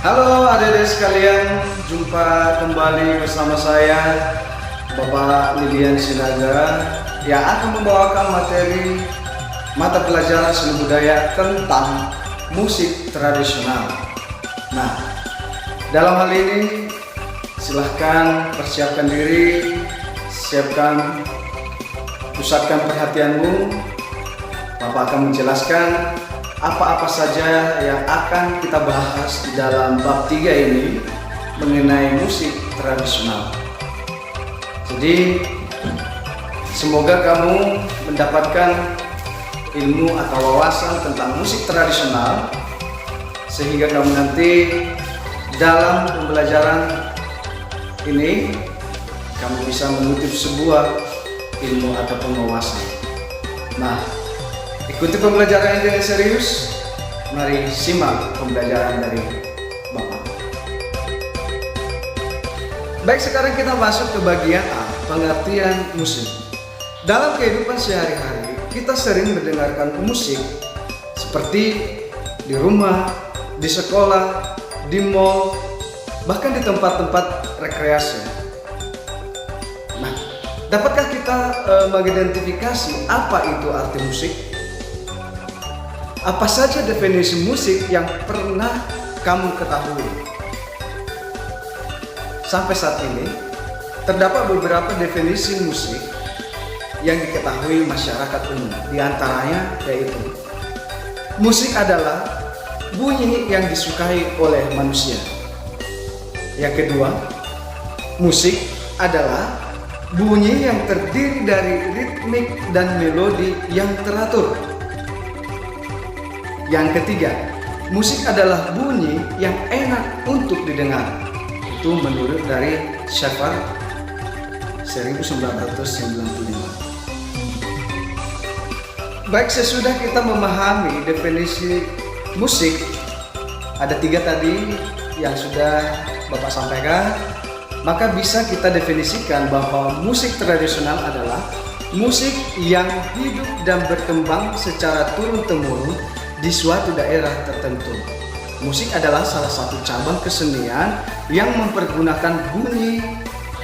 Halo adik-adik sekalian, jumpa kembali bersama saya Bapak Lilian Sinaga yang akan membawakan materi mata pelajaran seni budaya tentang musik tradisional. Nah, dalam hal ini silahkan persiapkan diri, pusatkan perhatianmu. Bapak akan menjelaskan apa-apa saja yang akan kita bahas di dalam bab 3 ini mengenai musik tradisional. Jadi semoga kamu mendapatkan ilmu atau wawasan tentang musik tradisional sehingga kamu nanti dalam pembelajaran ini kamu bisa mengutip sebuah ilmu atau wawasan. Nah, ikuti pembelajaran ini dengan serius. Mari simak pembelajaran dari Bapak. Baik, sekarang kita masuk ke bagian A, pengertian musik. Dalam kehidupan sehari-hari, kita sering mendengarkan musik seperti di rumah, di sekolah, di mall, bahkan di tempat-tempat rekreasi. Nah, dapatkah kita mengidentifikasi apa itu arti musik? Apa saja definisi musik yang pernah kamu ketahui? Sampai saat ini, terdapat beberapa definisi musik yang diketahui masyarakat umum. Di antaranya yaitu, musik adalah bunyi yang disukai oleh manusia. Yang kedua, musik adalah bunyi yang terdiri dari ritmik dan melodi yang teratur. Yang ketiga, musik adalah bunyi yang enak untuk didengar. Itu menurut dari Shaffer 1995. Baik, sesudah kita memahami definisi musik, ada 3 tadi yang sudah Bapak sampaikan, maka bisa kita definisikan bahwa musik tradisional adalah musik yang hidup dan berkembang secara turun-temurun di suatu daerah tertentu. Musik adalah salah satu cabang kesenian yang mempergunakan bunyi,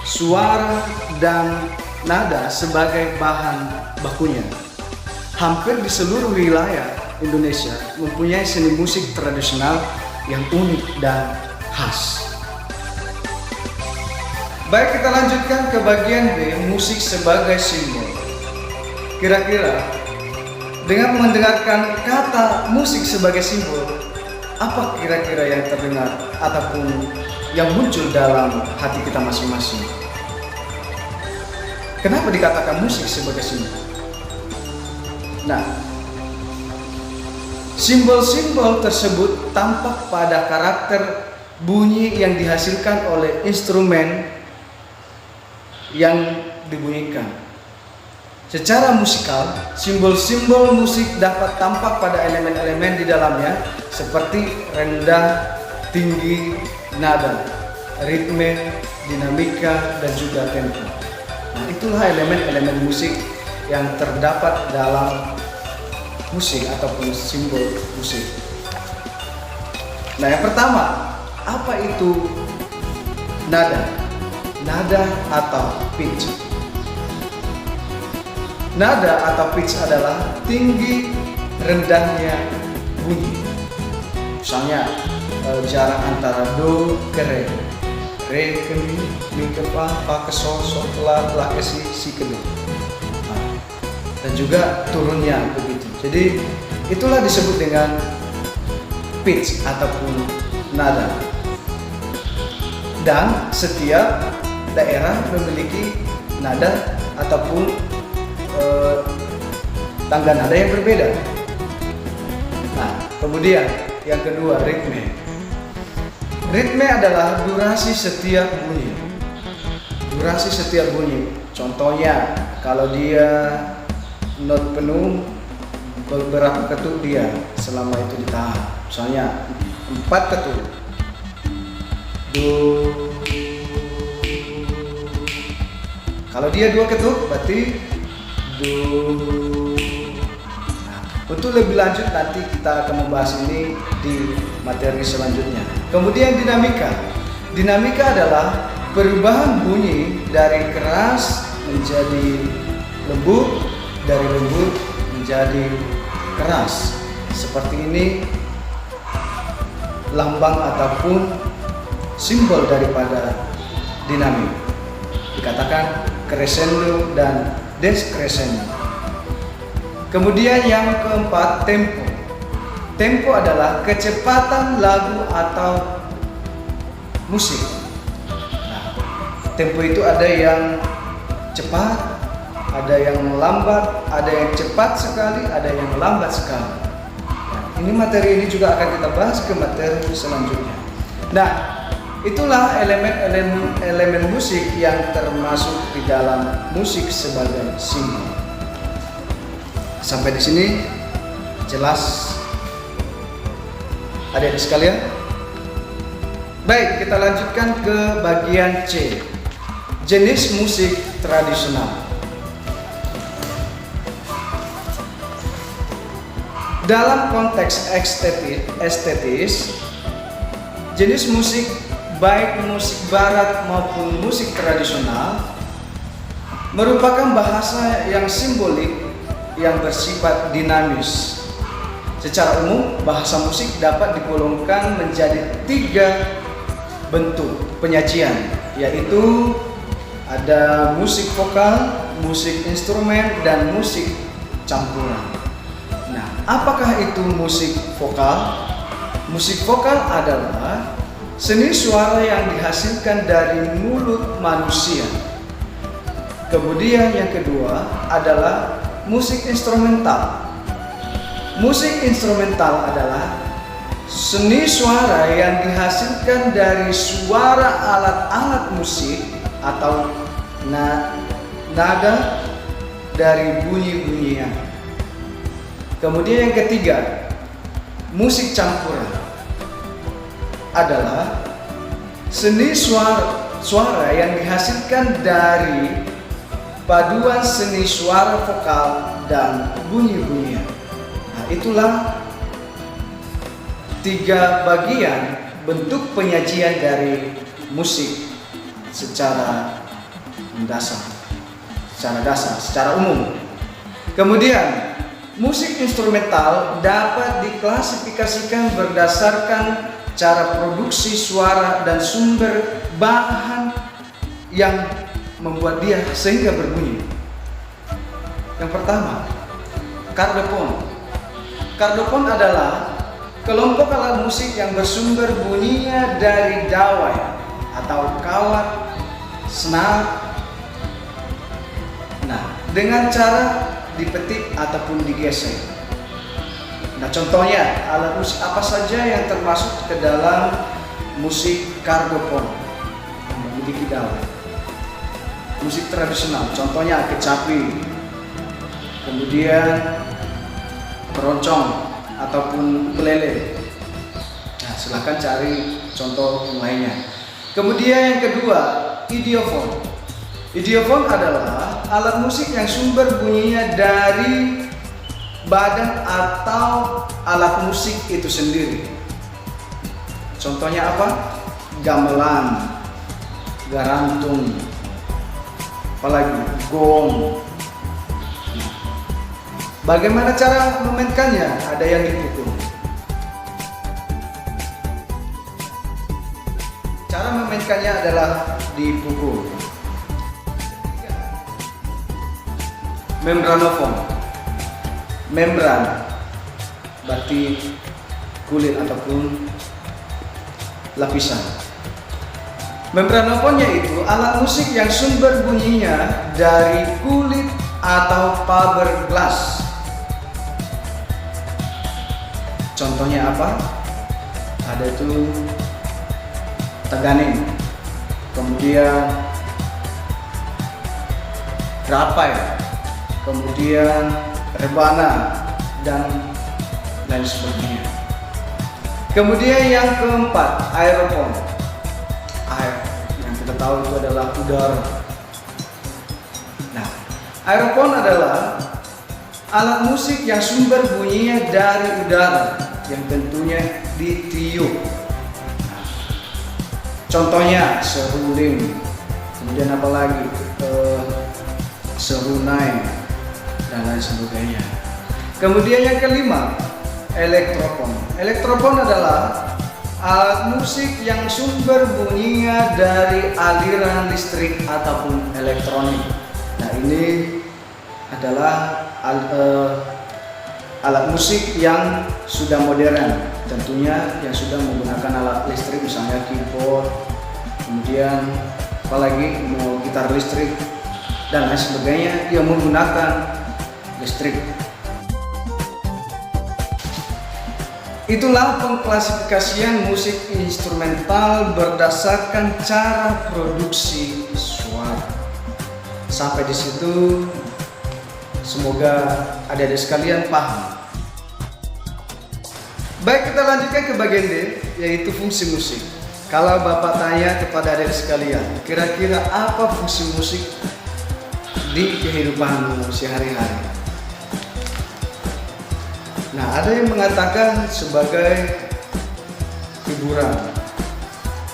suara, dan nada sebagai bahan bakunya. Hampir di seluruh wilayah Indonesia mempunyai seni musik tradisional yang unik dan khas. Baik, kita lanjutkan ke bagian B, musik sebagai simbol. Kira-kira dengan mendengarkan kata musik sebagai simbol, apa kira-kira yang terdengar ataupun yang muncul dalam hati kita masing-masing? Kenapa dikatakan musik sebagai simbol? Nah, simbol-simbol tersebut tampak pada karakter bunyi yang dihasilkan oleh instrumen yang dibunyikan. Secara musikal, simbol-simbol musik dapat tampak pada elemen-elemen di dalamnya seperti rendah, tinggi, nada, ritme, dinamika, dan juga tempo. Nah, itulah elemen-elemen musik yang terdapat dalam musik ataupun simbol musik. Nah, yang pertama, apa itu nada? Nada atau pitch. Nada atau pitch adalah tinggi rendahnya bunyi. Misalnya jarak antara do ke re, ke mi ke fa ke so ke la ke si ke do. Nah, dan juga turunnya begitu. Jadi itulah disebut dengan pitch ataupun nada. Dan setiap daerah memiliki nada ataupun tangga nada yang berbeda. Nah, kemudian yang kedua, ritme. Ritme adalah durasi setiap bunyi. Durasi setiap bunyi. Contohnya, kalau dia not penuh, beberapa ketuk dia selama itu ditahan. Misalnya 4 ketuk. Do. Kalau dia 2 ketuk, berarti do. Nah, Untuk lebih lanjut nanti kita akan membahas ini di materi selanjutnya. Kemudian dinamika. Dinamika adalah perubahan bunyi dari keras menjadi lembut, dari lembut menjadi keras. Seperti ini lambang ataupun simbol daripada dinamik. Dikatakan crescendo dan descrescendo. Kemudian yang keempat, tempo. Tempo adalah kecepatan lagu atau musik. Nah, tempo itu ada yang cepat, ada yang lambat, ada yang cepat sekali, ada yang lambat sekali. Nah, ini materi ini juga akan kita bahas ke materi selanjutnya. Nah, itulah elemen musik yang termasuk di dalam musik sebagai simbol. Sampai di sini jelas adik-adik sekalian? Baik, kita lanjutkan ke bagian C. Jenis musik tradisional. Dalam konteks estetis, jenis musik baik musik barat maupun musik tradisional merupakan bahasa yang simbolik yang bersifat dinamis. Secara umum, bahasa musik dapat digolongkan menjadi 3 bentuk penyajian, yaitu ada musik vokal, musik instrumen, dan musik campuran. Nah, apakah itu musik vokal? Musik vokal adalah seni suara yang dihasilkan dari mulut manusia. Kemudian yang kedua adalah musik instrumental. Musik instrumental adalah seni suara yang dihasilkan dari suara alat-alat musik atau nada dari bunyi-bunyian. Kemudian yang ketiga, musik campuran adalah seni suara yang dihasilkan dari paduan seni suara vokal dan bunyi-bunyian. Nah, itulah 3 bagian bentuk penyajian dari musik secara secara umum. Kemudian, musik instrumental dapat diklasifikasikan berdasarkan cara produksi suara dan sumber bahan yang membuat dia sehingga berbunyi. Yang pertama, kardopon. Kardopon adalah kelompok alat musik yang bersumber bunyinya dari dawai atau kawat, senar. Nah, dengan cara dipetik ataupun digesek. Nah, contohnya alat musik apa saja yang termasuk ke dalam musik kardopon yang memiliki dawai? Musik tradisional, contohnya kecapi, kemudian keroncong ataupun ukulele. Nah, silahkan cari contoh yang lainnya. Kemudian yang kedua, idiofon. Idiofon adalah alat musik yang sumber bunyinya dari badan atau alat musik itu sendiri. Contohnya apa? Gamelan, garantung, apalagi gong. Bagaimana cara memainkannya? Ada yang dipukul. Cara memainkannya adalah dipukul. Membranofon. Membran berarti kulit ataupun lapisan. Membranofonnya itu alat musik yang sumber bunyinya dari kulit atau fiberglass. Contohnya apa? Ada itu teganin, kemudian rapai, kemudian rebana, dan lain sebagainya. Kemudian yang keempat, aeropon. Air yang kita tahu itu adalah udara. Nah, aeropon adalah Alat musik yang sumber bunyinya dari udara, yang tentunya ditiup. Contohnya seruling, kemudian apa lagi, serunai, dan lain sebagainya. Kemudian yang kelima, elektrofon. Elektrofon adalah alat musik yang sumber bunyinya dari aliran listrik ataupun elektronik. Nah, ini adalah alat musik yang sudah modern, tentunya yang sudah menggunakan alat listrik, misalnya keyboard, kemudian apalagi mau gitar listrik dan lain sebagainya yang menggunakan listrik. Itulah pengklasifikasian musik instrumental berdasarkan cara produksi suara. Sampai di situ semoga adik-adik sekalian paham. Baik, kita lanjutkan ke bagian D, yaitu fungsi musik. Kalau Bapak tanya kepada adik-adik sekalian, kira-kira apa fungsi musik di kehidupanmu sehari-hari? Nah, ada yang mengatakan sebagai hiburan.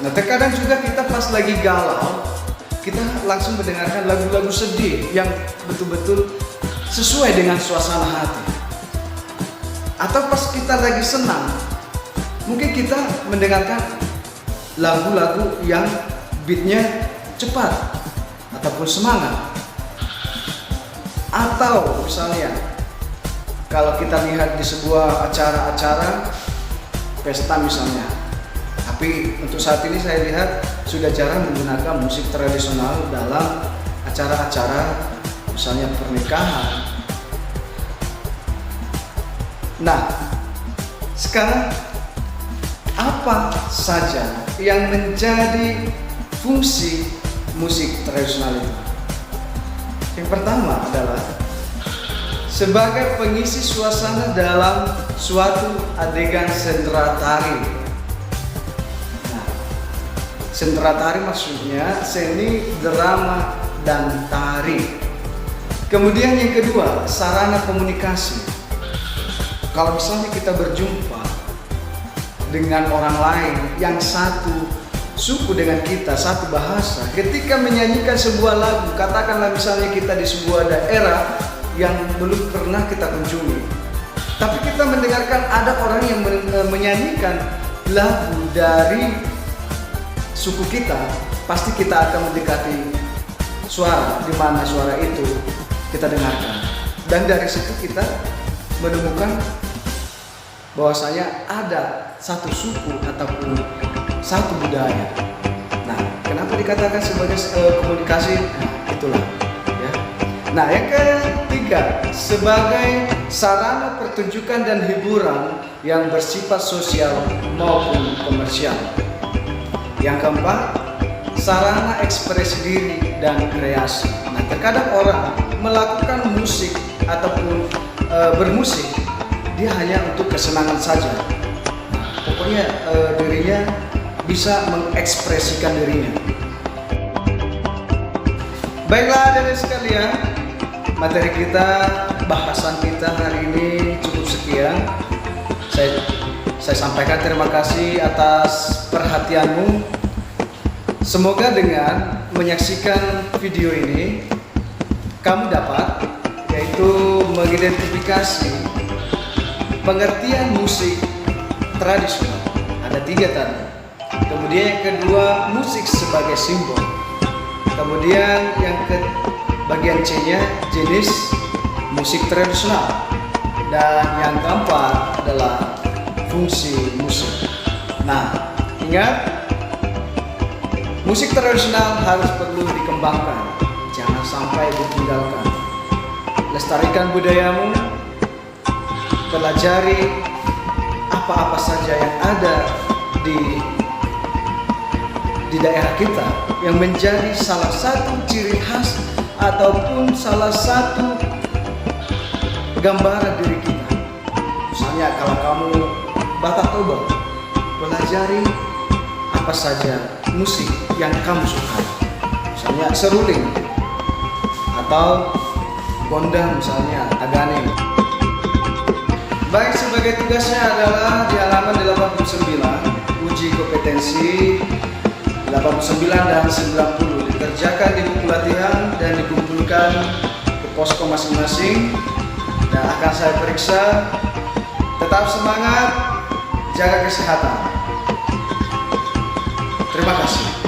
Nah, terkadang juga kita pas lagi galau, kita langsung mendengarkan lagu-lagu sedih yang betul-betul sesuai dengan suasana hati. Atau pas kita lagi senang, mungkin kita mendengarkan lagu-lagu yang beatnya cepat ataupun semangat. Atau misalnya kalau kita lihat di sebuah acara-acara pesta misalnya, tapi untuk saat ini saya lihat sudah jarang menggunakan musik tradisional dalam acara-acara misalnya pernikahan. Nah, sekarang apa saja yang menjadi fungsi musik tradisional itu? Yang pertama adalah sebagai pengisi suasana dalam suatu adegan sendera tari. Nah, sendera tari maksudnya seni, drama, dan tari. Kemudian yang kedua, sarana komunikasi. Kalau misalnya kita berjumpa dengan orang lain yang satu suku dengan kita, satu bahasa, ketika menyanyikan sebuah lagu, katakanlah misalnya kita di sebuah daerah yang belum pernah kita kunjungi, tapi kita mendengarkan ada orang yang menyanyikan lagu dari suku kita, pasti kita akan mendekati suara, di mana suara itu kita dengarkan, dan dari situ kita menemukan bahwasanya ada satu suku ataupun satu budaya. Nah, kenapa dikatakan sebagai komunikasi? Nah, itulah ya. Nah, yang ketiga, sebagai sarana pertunjukan dan hiburan yang bersifat sosial maupun komersial. Yang keempat, sarana ekspresi diri dan kreasi. Nah, terkadang orang melakukan musik ataupun bermusik, dia hanya untuk kesenangan saja. Pokoknya dirinya bisa mengekspresikan dirinya. Baiklah adik-adik sekalian, materi kita, bahasan kita hari ini cukup sekian. Saya sampaikan terima kasih atas perhatianmu. Semoga dengan menyaksikan video ini kamu dapat yaitu mengidentifikasi pengertian musik tradisional. Ada 3 tadi. Kemudian yang kedua, musik sebagai simbol. Kemudian yang ke bagian C-nya, jenis musik tradisional. Dan yang keempat adalah fungsi musik. Nah, ingat, musik tradisional harus perlu dikembangkan, jangan sampai ditinggalkan. Lestarikan budayamu, pelajari apa-apa saja yang ada di daerah kita yang menjadi salah satu ciri khas ataupun salah satu gambaran diri kita. Misalnya kalau kamu Batak Toba, pelajari apa saja musik yang kamu suka. Misalnya seruling atau kondang misalnya, Aganim. Baik, sebagai tugasnya adalah di halaman 89, uji kompetensi 89 dan 90 dikerjakan di buku latihan dan dikumpulkan ke posko masing-masing dan akan saya periksa. Tetap semangat, jaga kesehatan. Terima kasih.